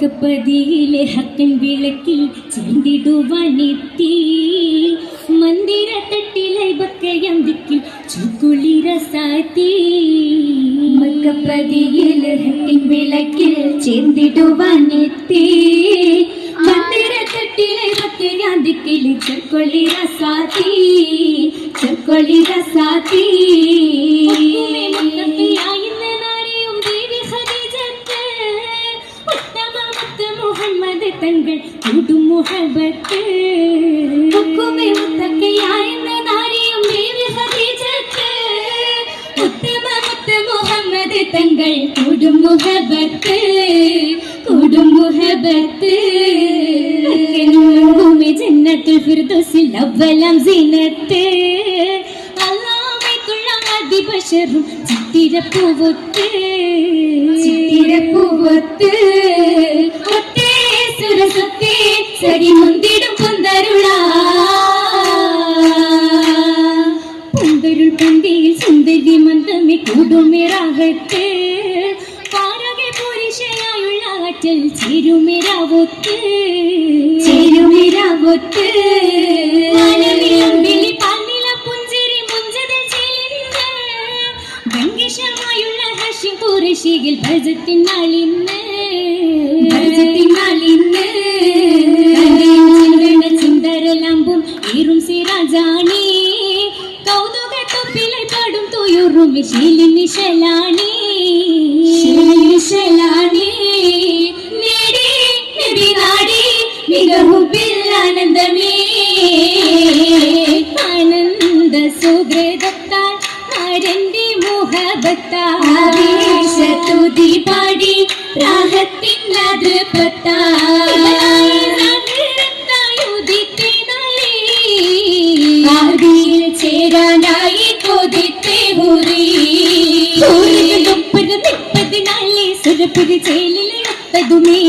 മക്കപ്പതിയിലെ ഹക്കൻ വിളക്കിൽ ചീന്തിടുവാനെത്തി മന്ദിരത്തട്ടിലെ ബക്കയം ദിക്കിൽ ചുക്കുളിര സാത്തി മക്കപ്പതിയിലെ ഹക്കൻ വിളക്കിൽ ചീന്തിടുവാനെത്തി മന്ദിരത്തട്ടിലെ ബക്കയം ദിക്കിൽ ചുക്കുളിര സാത്തി ചുക്കുളിര സാത്തി തങ്ങൾ കൂടും മുഹബത്ത് ഹുക്കുമേ മുത്തക്കയായെന്ന നാരിയും ദേവി ഖദീജത്ത് ഉത്തമ മുത്ത മുഹമ്മദ് തങ്ങൾ കൂടും മുഹബത്ത് കൂടും മുഹബത്ത് ഭൂമി ജന്നത്തുൽ ഫിർദൗസിൽ അവ്വലാം സീനത്ത് അല്ലാഹുവൈക്കുള്ള അതിബശറും ചിത്തിരപ്പൂവൊത്ത് ചിത്തിരപ്പൂവൊത്ത് സുരസത്തെ സരി മുന്തിടും പൊന്തരുള പൊന്തരുൾ പന്തിയിൽ സുന്ദരി മന്ദമി കൂടുമിറാകത്ത് പാരകെ പുരുഷനായുള്ള ആറ്റൽ ചേരുമിരാവൊത്ത് ചേരുമിരാവൊത്ത് പാൽനില പുഞ്ചിരി മുഞ്ചതിൽ ചേലിന്ന് ഗംഗേശമായുള്ള ഹർഷിം പുരുഷിയിൽ ഭജത്തിനാളിന്ന് ചിന്തരലമ്പും ഈറും സിരാജാണി കൗതുക തൊപ്പിലെ പാടും തുയുറും ശീലിനിശലാണി ശീലിനിശലാണി നേടി നബി നാടി മികഹുബിൽ ആനന്ദമേ ആനന്ദ സുഹൃതത്താൽ ആരന്റെ മുഹബത്താവേശതുതി പാടി രാഹത്തിനത് പത്തായുദിത്തിനായി ചേരാനായി കൊതിത്തെ ഹുറി സുരപുരി ചേലിലെ ഒത്തതുമേ